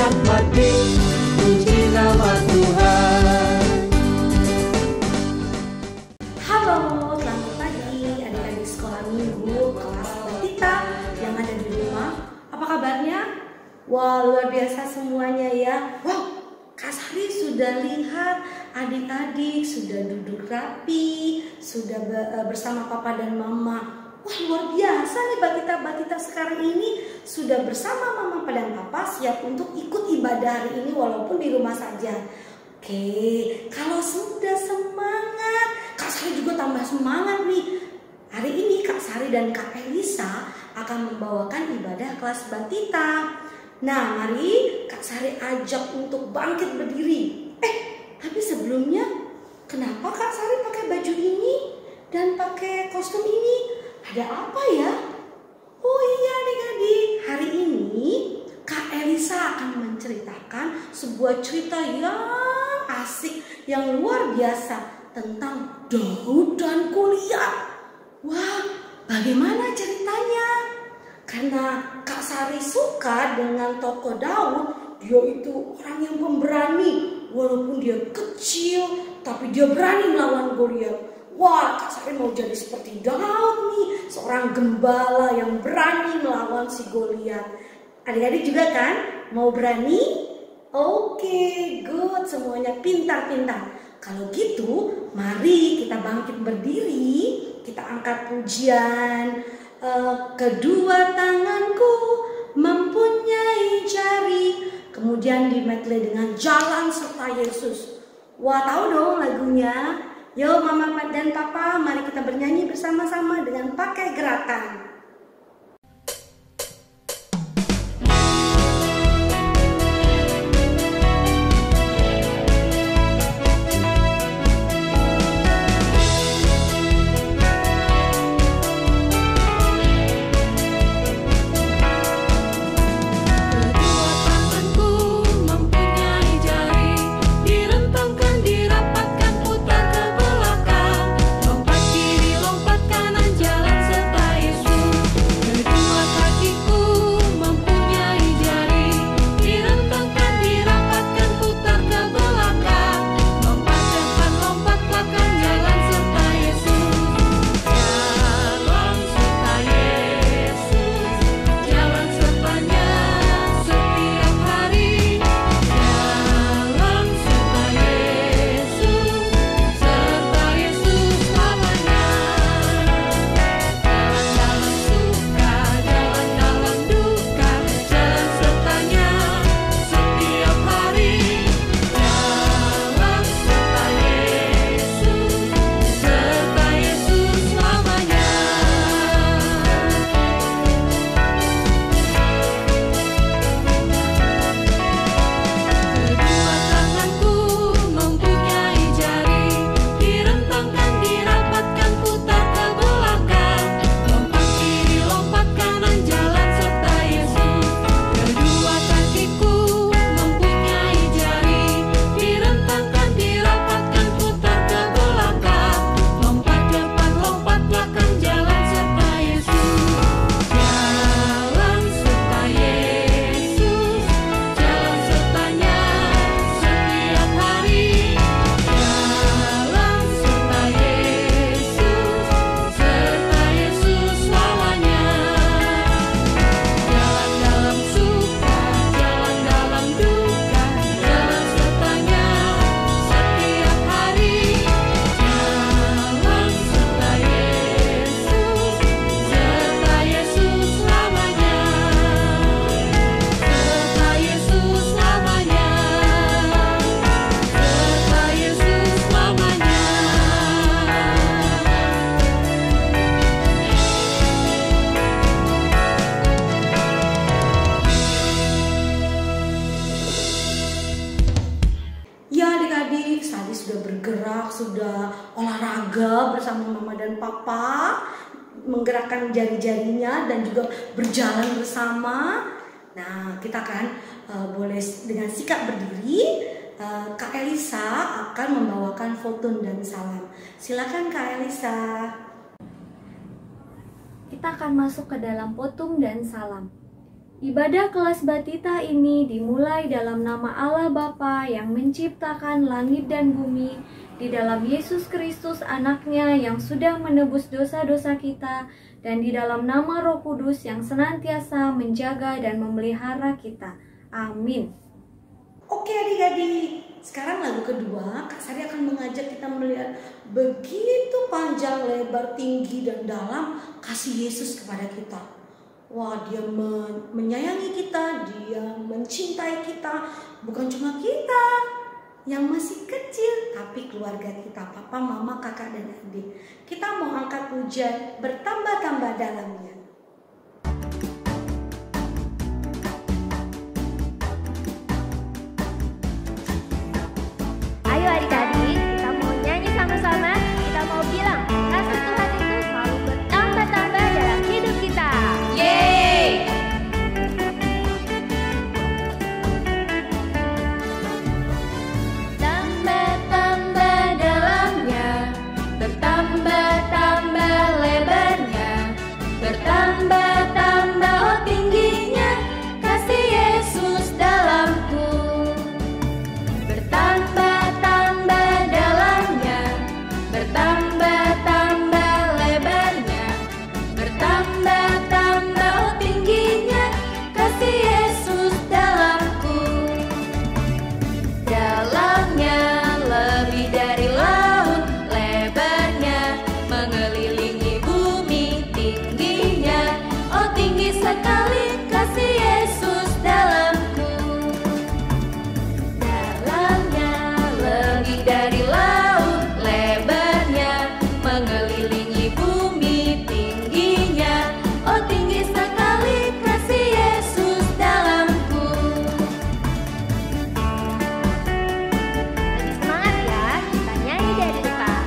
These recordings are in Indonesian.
rahmat-Nya, puji nama Tuhan. Halo, selamat pagi adik-adik sekolah minggu kelas Batita yang ada di rumah. Apa kabarnya? Wah, luar biasa semuanya ya. Wow, Kak Sari sudah lihat adik-adik sudah duduk rapi, sudah bersama papa dan mama. Wah, luar biasa nih Batita-Batita sekarang ini sudah bersama mama dan papa siap untuk ikut ibadah hari ini walaupun di rumah saja. Oke, kalau sudah semangat, Kak Sari juga tambah semangat nih. Hari ini Kak Sari dan Kak Elisa akan membawakan ibadah kelas Batita. Nah, mari Kak Sari ajak untuk bangkit berdiri. Tapi sebelumnya, kenapa Kak Sari pakai baju ini dan pakai kostum ini? Ada apa ya? Oh iya adik-adik, hari ini Kak Elisa akan menceritakan sebuah cerita yang asik, yang luar biasa tentang Daud dan Goliat. Wah, bagaimana ceritanya? Karena Kak Sari suka dengan tokoh Daud, dia itu orang yang pemberani. Walaupun dia kecil, tapi dia berani melawan Goliat. Wah, Kak Sari mau jadi seperti Daud nih, seorang gembala yang berani melawan si Goliat. Adik-adik juga kan mau berani? Oke, good, semuanya pintar-pintar. Kalau gitu, mari kita bangkit berdiri, kita angkat pujian. Kedua tanganku mempunyai jari. Kemudian di medley dengan Jalan Serta Yesus. Wah, tahu dong lagunya? Yuk mama dan papa, mari kita bernyanyi bersama-sama dengan pakai gerakan. Sudah olahraga bersama mama dan papa, menggerakkan jari-jarinya dan juga berjalan bersama. Nah, kita kan boleh dengan sikap berdiri. Kak Elisa akan membawakan foto dan salam. Silakan Kak Elisa. Kita akan masuk ke dalam potum dan salam. Ibadah kelas Batita ini dimulai dalam nama Allah Bapa yang menciptakan langit dan bumi, di dalam Yesus Kristus anaknya yang sudah menebus dosa-dosa kita, dan di dalam nama Roh Kudus yang senantiasa menjaga dan memelihara kita. Amin. Oke adik-adik, sekarang lagu kedua Kak Sari akan mengajak kita melihat begitu panjang, lebar, tinggi, dan dalam kasih Yesus kepada kita. Wah, dia menyayangi kita, dia mencintai kita. Bukan cuma kita yang masih kecil, tapi keluarga kita, papa, mama, kakak, dan adik. Kita mau angkat pujian bertambah-tambah dalamnya. Ayo adik-adik, kita mau nyanyi sama-sama. Kita mau bilang, kasih Tuhan itu selalu bertambah-tambah dalam hidup kita. Yeay! Tambah-tambah dalamnya, bertambah-tambah lebarnya, bertambah-tambah tingginya, kasih Yesus dalamku. Bertambah-tambah dalamnya, bertambah-tambah lebarnya, bertambah-tambah tingginya, kasih Yesus dalamku. Dalamnya lebih dari laut, lebarnya mengelilingi bumi, tingginya, oh tinggi sekali kasih Yesus dalamku. Dalamnya lebih dari laut, lebarnya mengelilingi bumi, tingginya, oh tinggi sekali kasih Yesus dalamku. Lebih semangat ya, kita nyanyi dari depan.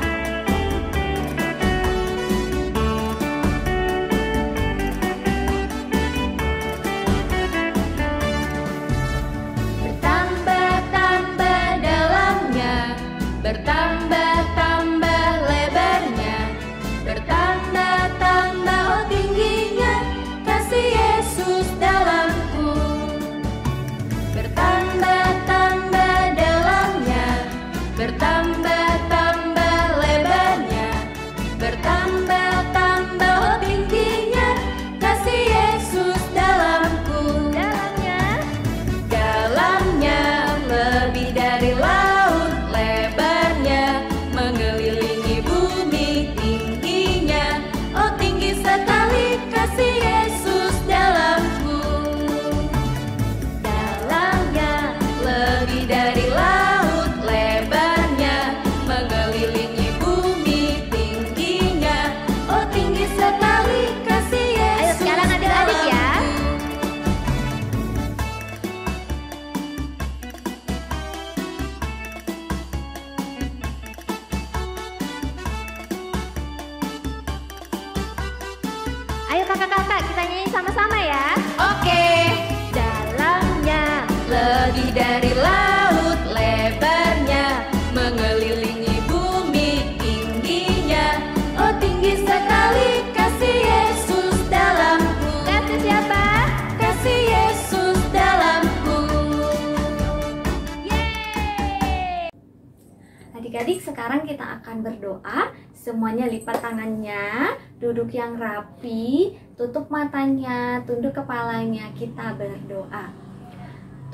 Bertambah-tambah dalamnya, bertambah-tambah lebarnya, bertambah-tambah tingginya, kasih Yesus dalamku. Bertambah-tambah dalamnya, bertambah-tambah lebarnya, bertambah-tambah tingginya, kasih Yesus dalamku. Dalamnya lebih dari laut, lebarnya mengelilingi bumi, tingginya, oh tinggi sekali kasih Yesus dalamku. Dalamnya lebih dari laut, lebarnya mengelilingi bumi, tingginya, oh tinggi sekali kasih Yesus. Ayo sekarang adik-adik ya. Ayo kakak-kakak, kita nyanyi sama-sama ya. Oke. Dalamnya lebih dari laut, lebarnya mengelilingi bumi, tingginya, oh tinggi sekali kasih Yesus dalamku. Kasih siapa? Kasih Yesus dalamku. Yeay! Adik-adik, sekarang kita akan berdoa. Semuanya lipat tangannya, duduk yang rapi, tutup matanya, tunduk kepalanya, kita berdoa.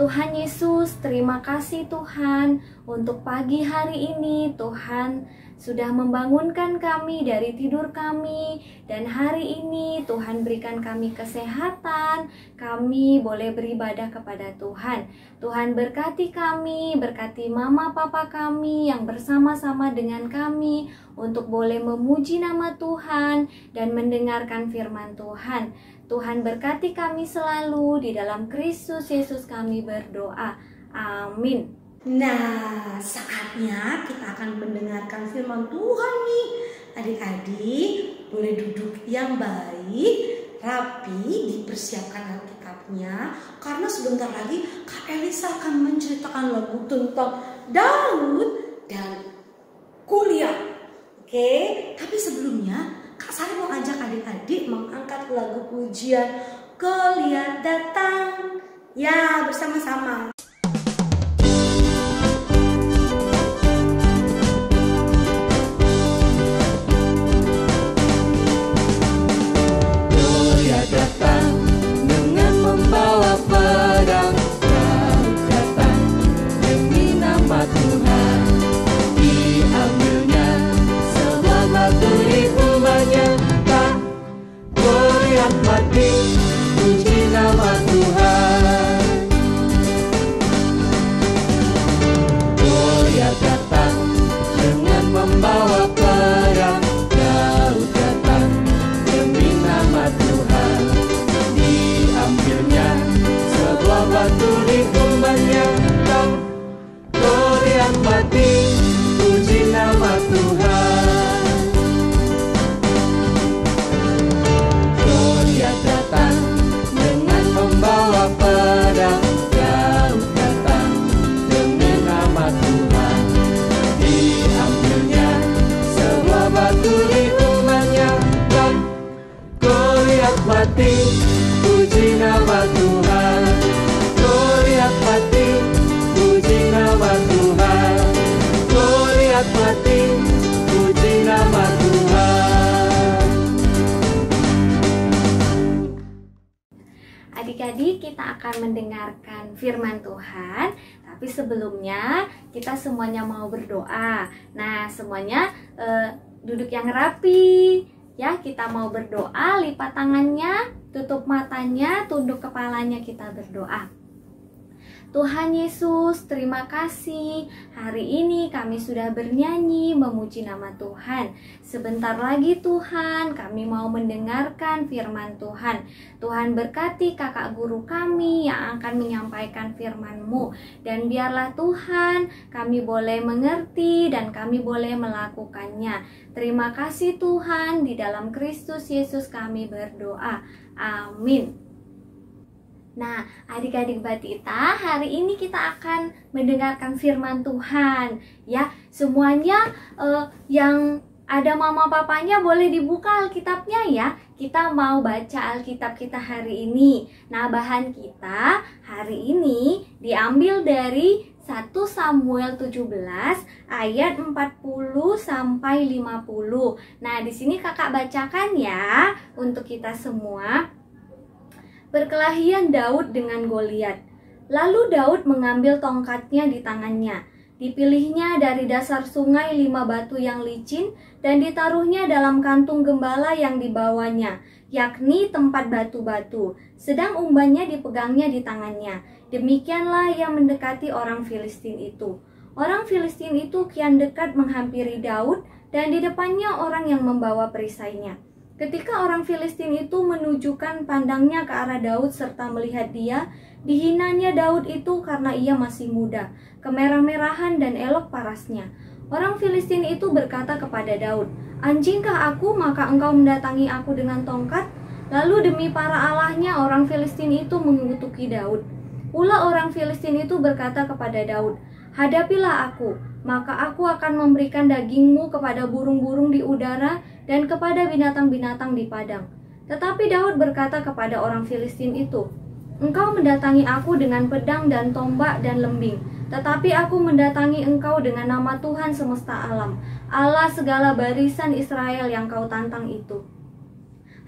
Tuhan Yesus, terima kasih Tuhan untuk pagi hari ini. Tuhan sudah membangunkan kami dari tidur kami, dan hari ini Tuhan berikan kami kesehatan, kami boleh beribadah kepada Tuhan. Tuhan berkati kami, berkati mama papa kami yang bersama-sama dengan kami untuk boleh memuji nama Tuhan dan mendengarkan firman Tuhan. Tuhan berkati kami selalu, di dalam Kristus Yesus kami berdoa. Amin. Nah, saatnya kita akan mendengarkan firman Tuhan nih. Adik-adik boleh duduk yang baik, rapi, dipersiapkan Alkitabnya. Karena sebentar lagi Kak Elisa akan menceritakan lagu tentang Daud dan Goliat. Oke, tapi sebelumnya Kak Sari mau ajak adik-adik mengangkat lagu pujian Goliat datang. Ya, bersama-sama. Goliat datang dengan membawa pedang, Daud datang demi nama Tuhan. Diambilnya sebuah batu diumbarnya, tak Goliat mati, puji nama Tuhan. Goliat datang dengan membawa pedang, Daud datang demi nama Tuhan. Diambilnya sebuah batu diumbarnya, tak Goliat mati, puji nama Tuhan. Goliat datang dengan membawa pedang, Daud datang demi nama Tuhan. Diambilnya sebuah batu diumbarnya, dan Goliat mati, puji nama Tuhan. Goliat mati, puji nama Tuhan. Goliat mati, puji nama Tuhan. Adik-adik, kita akan mendengarkan firman Tuhan. Tapi sebelumnya kita semuanya mau berdoa. Nah, semuanya duduk yang rapi. Ya, kita mau berdoa, lipat tangannya, tutup matanya, tunduk kepalanya, kita berdoa. Tuhan Yesus, terima kasih. Hari ini kami sudah bernyanyi memuji nama Tuhan. Sebentar lagi Tuhan, kami mau mendengarkan firman Tuhan. Tuhan berkati kakak guru kami yang akan menyampaikan firman-Mu. Dan biarlah Tuhan, kami boleh mengerti dan kami boleh melakukannya. Terima kasih Tuhan, di dalam Kristus Yesus kami berdoa. Amin. Nah, adik-adik Batita, hari ini kita akan mendengarkan firman Tuhan. Ya, semuanya yang ada mama papanya boleh dibuka Alkitabnya ya. Kita mau baca Alkitab kita hari ini. Nah, bahan kita hari ini diambil dari 1 Samuel 17 ayat 40 sampai 50. Nah, di sini kakak bacakan ya untuk kita semua. Perkelahian Daud dengan Goliat. Lalu Daud mengambil tongkatnya di tangannya. Dipilihnya dari dasar sungai 5 batu yang licin dan ditaruhnya dalam kantung gembala yang dibawanya, yakni tempat batu-batu. Sedang umbannya dipegangnya di tangannya. Demikianlah ia mendekati orang Filistin itu. Orang Filistin itu kian dekat menghampiri Daud dan di depannya orang yang membawa perisainya. Ketika orang Filistin itu menunjukkan pandangnya ke arah Daud serta melihat dia, dihinanya Daud itu karena ia masih muda, kemerah-merahan dan elok parasnya. Orang Filistin itu berkata kepada Daud, "Anjingkah aku maka engkau mendatangi aku dengan tongkat?" Lalu demi para allahnya orang Filistin itu mengutuki Daud. Pula orang Filistin itu berkata kepada Daud, "Hadapilah aku, maka aku akan memberikan dagingmu kepada burung-burung di udara dan kepada binatang-binatang di padang." Tetapi Daud berkata kepada orang Filistin itu, "Engkau mendatangi aku dengan pedang dan tombak dan lembing, tetapi aku mendatangi engkau dengan nama Tuhan semesta alam, Allah segala barisan Israel yang kau tantang itu.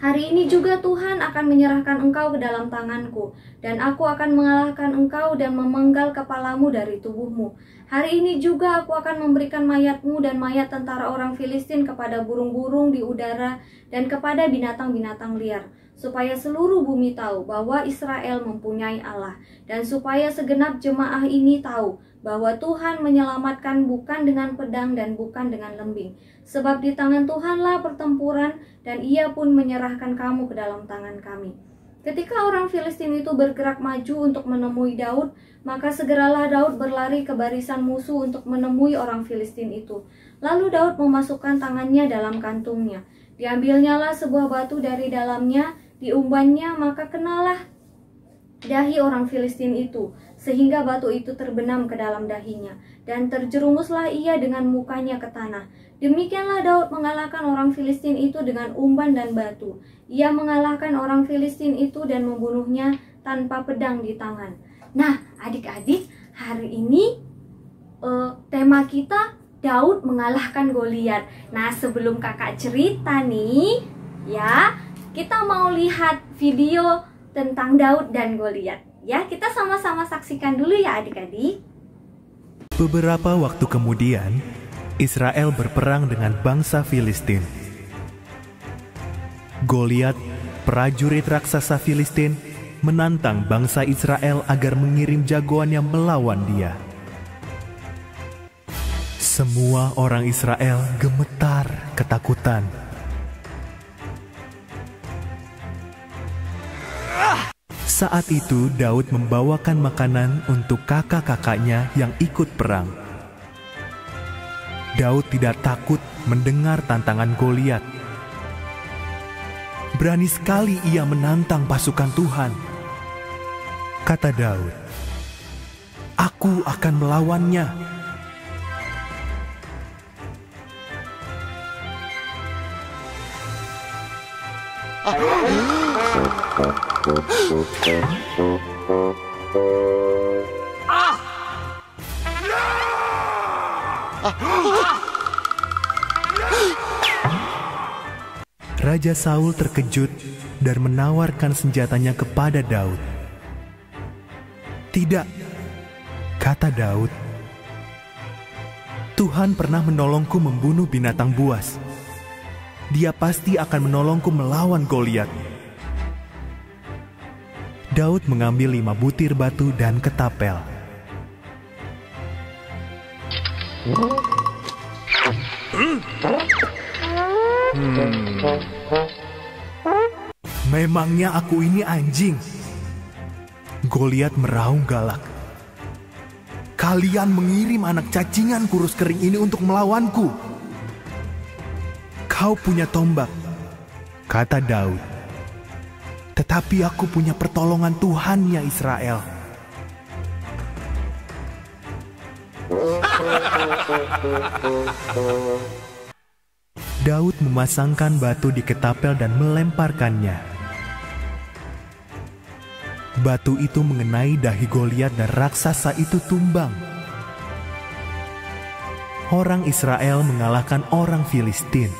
Hari ini juga Tuhan akan menyerahkan engkau ke dalam tanganku, dan aku akan mengalahkan engkau dan memenggal kepalamu dari tubuhmu. Hari ini juga aku akan memberikan mayatmu dan mayat tentara orang Filistin kepada burung-burung di udara dan kepada binatang-binatang liar, supaya seluruh bumi tahu bahwa Israel mempunyai Allah, dan supaya segenap jemaah ini tahu bahwa Tuhan menyelamatkan bukan dengan pedang dan bukan dengan lembing. Sebab di tangan Tuhanlah pertempuran, dan ia pun menyerahkan kamu ke dalam tangan kami." Ketika orang Filistin itu bergerak maju untuk menemui Daud, maka segeralah Daud berlari ke barisan musuh untuk menemui orang Filistin itu. Lalu Daud memasukkan tangannya dalam kantungnya. Diambilnyalah sebuah batu dari dalamnya, diumbannya, maka kenalah dahi orang Filistin itu, sehingga batu itu terbenam ke dalam dahinya, dan terjerumuslah ia dengan mukanya ke tanah. Demikianlah Daud mengalahkan orang Filistin itu dengan umban dan batu. Ia mengalahkan orang Filistin itu dan membunuhnya tanpa pedang di tangan. Nah, adik-adik, hari ini tema kita Daud mengalahkan Goliat. Nah, sebelum kakak cerita nih, ya, kita mau lihat video tentang Daud dan Goliat. Ya, kita sama-sama saksikan dulu ya adik-adik. Beberapa waktu kemudian, Israel berperang dengan bangsa Filistin. Goliat, prajurit raksasa Filistin, menantang bangsa Israel agar mengirim jagoannya melawan dia. Semua orang Israel gemetar ketakutan. Saat itu Daud membawakan makanan untuk kakak-kakaknya yang ikut perang. Daud tidak takut mendengar tantangan Goliat. Berani sekali ia menantang pasukan Tuhan. Kata Daud, "Aku akan melawannya." Raja Saul terkejut dan menawarkan senjatanya kepada Daud. "Tidak," kata Daud. "Tuhan pernah menolongku membunuh binatang buas. Dia pasti akan menolongku melawan Goliat." Daud mengambil 5 butir batu dan ketapel. "Memangnya aku ini anjing?" Goliat meraung galak. "Kalian mengirim anak cacingan kurus kering ini untuk melawanku." "Kau punya tombak," kata Daud. "Tetapi aku punya pertolongan Tuhan ya Israel." Daud memasangkan batu di ketapel dan melemparkannya. Batu itu mengenai dahi Goliat dan raksasa itu tumbang. Orang Israel mengalahkan orang Filistin.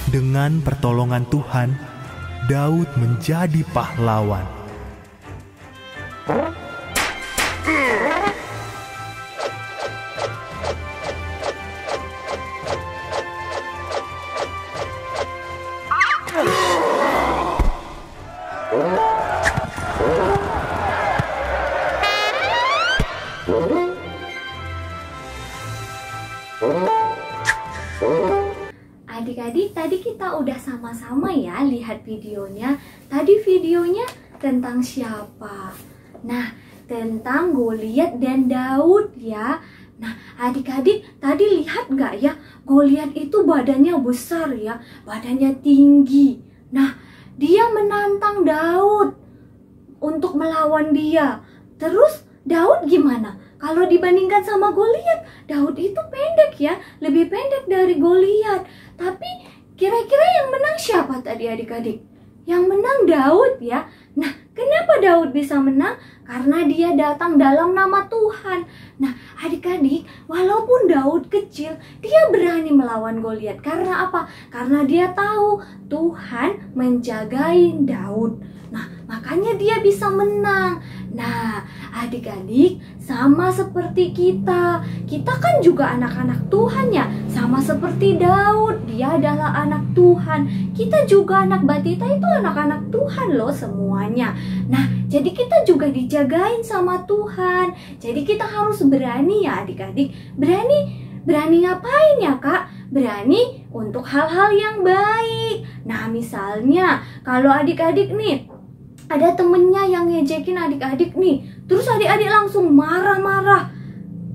Dengan pertolongan Tuhan, Daud menjadi pahlawan. Adik-adik, tadi kita udah sama-sama ya lihat videonya. Tadi videonya tentang siapa? Nah, tentang Goliat dan Daud ya. Nah, adik-adik tadi lihat nggak ya? Goliat itu badannya besar ya, badannya tinggi. Nah, dia menantang Daud untuk melawan dia. Terus Daud gimana? Kalau dibandingkan sama Goliat, Daud itu pendek ya, lebih pendek dari Goliat. Tapi kira-kira yang menang siapa tadi adik-adik? Yang menang Daud ya. Nah, kenapa Daud bisa menang? Karena dia datang dalam nama Tuhan. Nah, adik-adik, walaupun Daud kecil, dia berani melawan Goliat. Karena apa? Karena dia tahu Tuhan menjagain Daud. Nah, makanya dia bisa menang. Nah, adik-adik, sama seperti kita. Kita kan juga anak-anak Tuhan ya. Sama seperti Daud, dia adalah anak Tuhan. Kita juga anak Batita itu anak-anak Tuhan loh semuanya. Nah, jadi kita juga dijagain sama Tuhan. Jadi kita harus berani ya adik-adik. Berani ngapain ya kak? Berani untuk hal-hal yang baik. Nah, misalnya kalau adik-adik nih, ada temennya yang ngejekin adik-adik nih, terus adik-adik langsung marah-marah.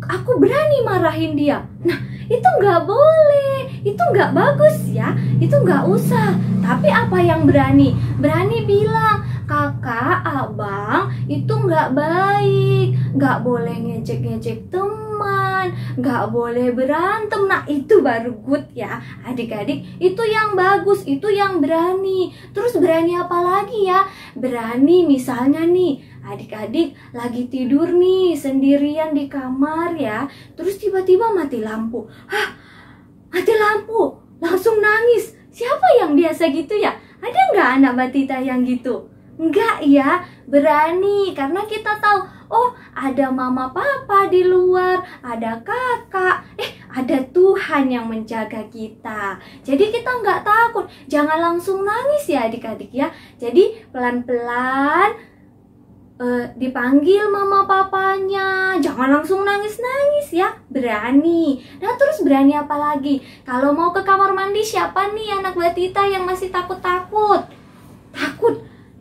Aku berani marahin dia. Nah, itu nggak boleh, itu nggak bagus ya, itu nggak usah. Tapi apa yang berani? Berani bilang, kakak, abang itu nggak baik, nggak boleh ngejek-ngejek teman, nggak boleh berantem. Nah itu baru good ya adik-adik, itu yang bagus, itu yang berani. Terus berani apa lagi ya? Berani misalnya nih adik-adik lagi tidur nih sendirian di kamar ya, terus tiba-tiba mati lampu. Mati lampu, langsung nangis. Siapa yang biasa gitu ya? Ada nggak anak Batita yang gitu? Enggak ya, berani karena kita tahu, oh ada mama papa di luar, ada kakak, ada Tuhan yang menjaga kita. Jadi kita nggak takut, jangan langsung nangis ya adik-adik ya. Jadi pelan-pelan dipanggil mama papanya, jangan langsung nangis-nangis ya, berani. Nah terus berani apa lagi? Kalau mau ke kamar mandi, siapa nih anak Batita yang masih takut-takut?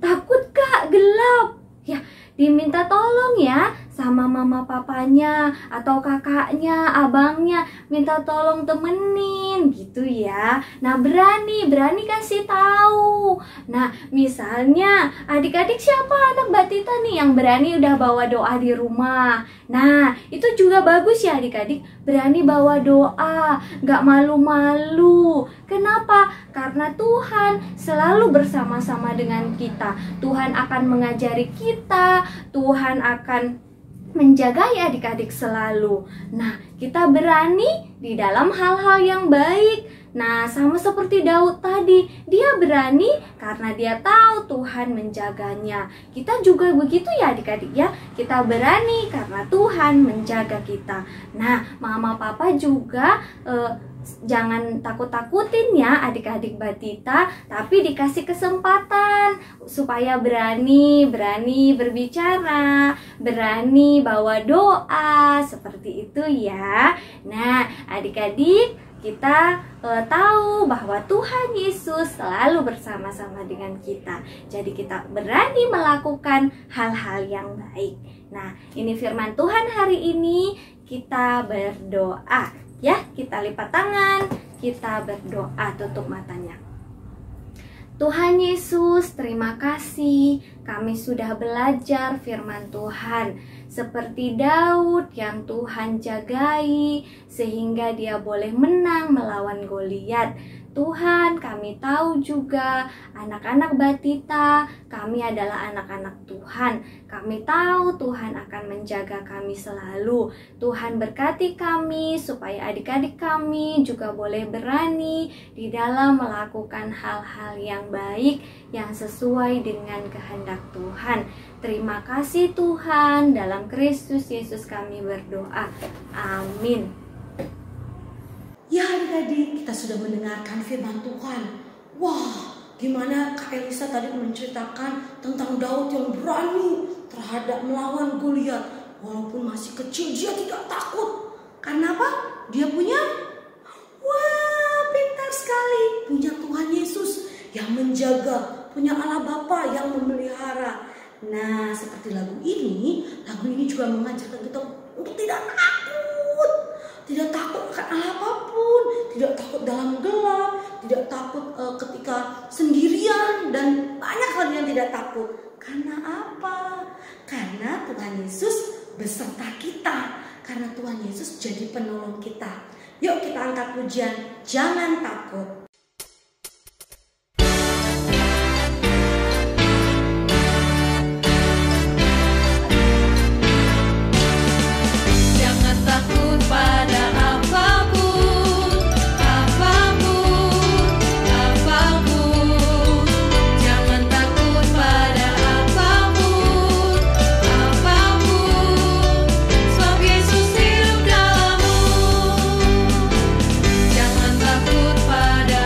Takut kak, gelap ya, diminta tolong ya sama mama papanya atau kakaknya, abangnya, minta tolong temenin gitu ya. Nah berani kasih tahu. Nah misalnya adik-adik siapa anak Batita nih yang berani udah bawa doa di rumah? Nah itu juga bagus ya adik-adik, berani bawa doa, gak malu-malu. Kenapa? Karena Tuhan selalu bersama-sama dengan kita. Tuhan akan mengajari kita, Tuhan akan menjagai adik-adik selalu. Nah, kita berani di dalam hal-hal yang baik. Nah, sama seperti Daud tadi, dia berani karena dia tahu Tuhan menjaganya. Kita juga begitu ya adik-adik ya. Kita berani karena Tuhan menjaga kita. Nah, mama papa juga jangan takut-takutin ya adik-adik Batita, tapi dikasih kesempatan supaya berani berbicara, berani bawa doa, seperti itu ya. Nah adik-adik, kita tahu bahwa Tuhan Yesus selalu bersama-sama dengan kita. Jadi kita berani melakukan hal-hal yang baik. Nah ini firman Tuhan hari ini, kita berdoa. Ya, kita lipat tangan, kita berdoa, tutup matanya. Tuhan Yesus, terima kasih kami sudah belajar firman Tuhan. Seperti Daud yang Tuhan jagai sehingga dia boleh menang melawan Goliat. Tuhan, kami tahu juga anak-anak Batita, kami adalah anak-anak Tuhan. Kami tahu Tuhan akan menjaga kami selalu. Tuhan berkati kami supaya adik-adik kami juga boleh berani di dalam melakukan hal-hal yang baik yang sesuai dengan kehendak Tuhan. Terima kasih Tuhan, dalam Kristus Yesus kami berdoa. Amin. Ya adik-adik, kita sudah mendengarkan firman Tuhan. Wah, gimana Kak Elisa tadi menceritakan tentang Daud yang berani terhadap melawan Goliat. Walaupun masih kecil, dia tidak takut. Karena apa? Dia punya, pintar sekali, punya Tuhan Yesus yang menjaga, punya Allah Bapa yang memelihara. Nah, seperti lagu ini juga mengajarkan kita untuk tidak takut. Tidak takut akan hal apapun, tidak takut dalam gelap, tidak takut ketika sendirian, dan banyak hal yang tidak takut. Karena apa? Karena Tuhan Yesus beserta kita. Karena Tuhan Yesus jadi penolong kita. Yuk kita angkat pujian, jangan takut. Pada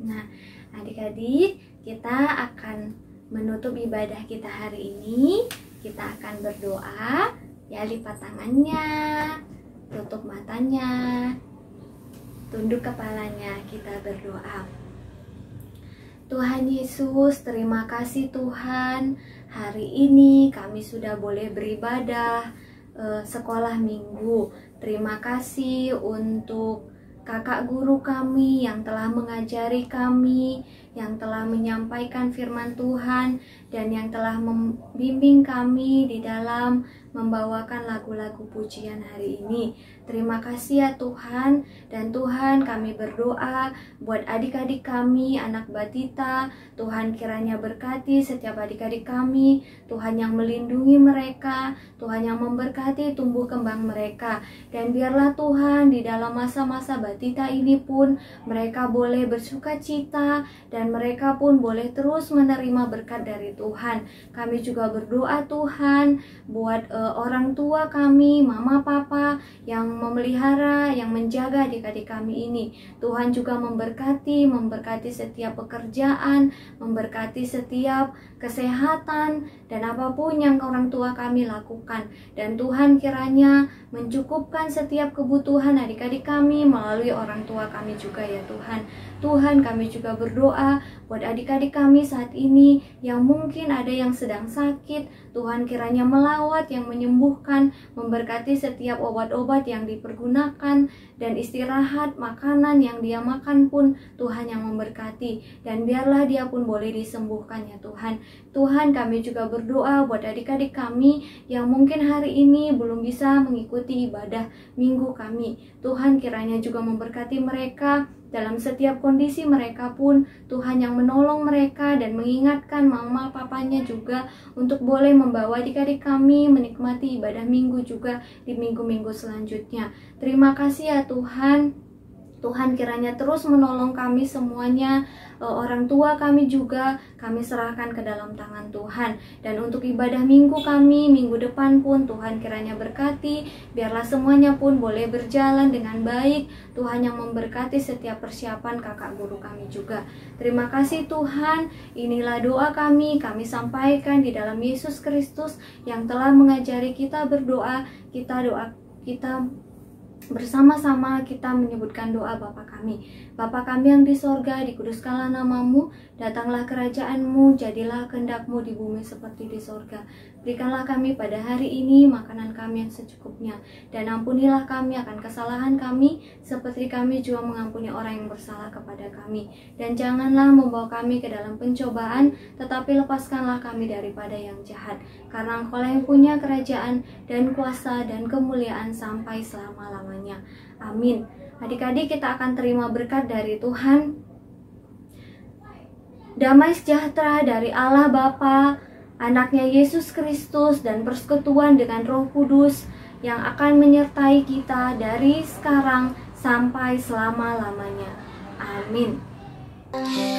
Nah, adik-adik, kita akan menutup ibadah kita hari ini. Kita akan berdoa, ya, lipat tangannya, tutup matanya, tunduk kepalanya, kita berdoa. Tuhan Yesus, terima kasih Tuhan, hari ini kami sudah boleh beribadah sekolah minggu. Terima kasih untuk kakak guru kami yang telah mengajari kami, yang telah menyampaikan firman Tuhan, dan yang telah membimbing kami di dalam membawakan lagu-lagu pujian hari ini. Terima kasih ya Tuhan. Dan Tuhan, kami berdoa buat adik-adik kami, anak Batita. Tuhan kiranya berkati setiap adik-adik kami. Tuhan yang melindungi mereka, Tuhan yang memberkati tumbuh kembang mereka. Dan biarlah Tuhan di dalam masa-masa Batita ini pun mereka boleh bersuka cita, dan mereka pun boleh terus menerima berkat dari Tuhan. Kami juga berdoa Tuhan buat orang tua kami, mama papa yang memelihara, yang menjaga adik-adik kami ini. Tuhan juga memberkati setiap pekerjaan, memberkati setiap kesehatan, dan apapun yang orang tua kami lakukan. Dan Tuhan kiranya mencukupkan setiap kebutuhan adik-adik kami melalui orang tua kami juga ya Tuhan. Tuhan, kami juga berdoa buat adik-adik kami saat ini yang mungkin ada yang sedang sakit. Tuhan kiranya melawat, yang menyembuhkan, memberkati setiap obat-obat yang dipergunakan, dan istirahat, makanan yang dia makan pun Tuhan yang memberkati. Dan biarlah dia pun boleh disembuhkan ya Tuhan. Tuhan, kami juga berdoa buat adik-adik kami yang mungkin hari ini belum bisa mengikuti ibadah minggu kami. Tuhan kiranya juga memberkati mereka dalam setiap kondisi mereka pun. Tuhan yang menolong mereka dan mengingatkan mama papanya juga untuk boleh membawa adik-adik kami menikmati ibadah minggu juga di minggu-minggu selanjutnya. Terima kasih ya Tuhan. Tuhan kiranya terus menolong kami semuanya, orang tua kami juga kami serahkan ke dalam tangan Tuhan. Dan untuk ibadah minggu kami, minggu depan pun Tuhan kiranya berkati, biarlah semuanya pun boleh berjalan dengan baik. Tuhan yang memberkati setiap persiapan kakak guru kami juga. Terima kasih Tuhan, inilah doa kami sampaikan di dalam Yesus Kristus yang telah mengajari kita berdoa. Kita bersama-sama kita menyebutkan doa Bapa kami. Bapa kami yang di sorga, dikuduskanlah namamu, datanglah kerajaanmu, jadilah kehendak-mu di bumi seperti di sorga. Berikanlah kami pada hari ini makanan kami yang secukupnya, dan ampunilah kami akan kesalahan kami, seperti kami juga mengampuni orang yang bersalah kepada kami. Dan janganlah membawa kami ke dalam pencobaan, tetapi lepaskanlah kami daripada yang jahat. Karena Engkau yang punya kerajaan dan kuasa dan kemuliaan sampai selama-lamanya. Amin. Adik-adik, kita akan terima berkat dari Tuhan. Damai sejahtera dari Allah Bapa, Anaknya Yesus Kristus, dan persekutuan dengan Roh Kudus yang akan menyertai kita dari sekarang sampai selama-lamanya. Amin.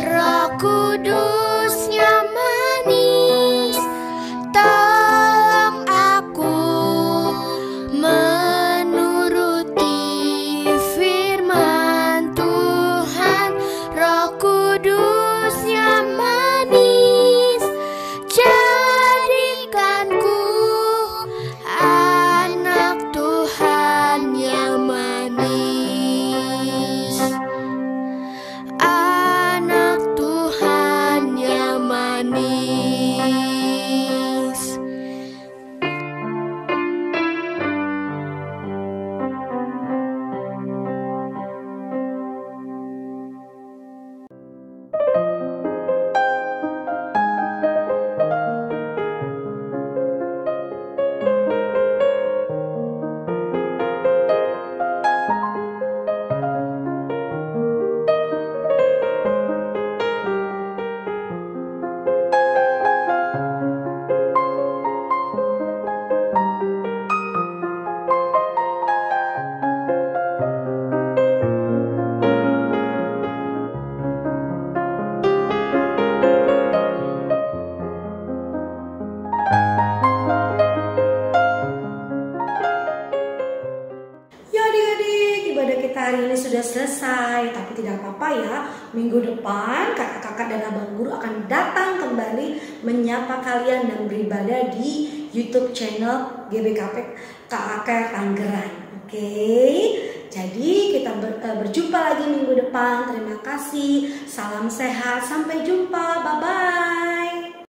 Roh Kudus yang manis, tolong aku menuruti firman Tuhan. Roh Kudus yang manis, jadikanku anak Tuhan yang manis, anak Tuhan hari ini sudah selesai, tapi tidak apa-apa ya. Minggu depan kakak-kakak dan abang guru akan datang kembali menyapa kalian dan beribadah di YouTube channel GBKP KAK Tangerang. Oke, jadi kita berjumpa lagi minggu depan. Terima kasih, salam sehat, sampai jumpa, bye-bye.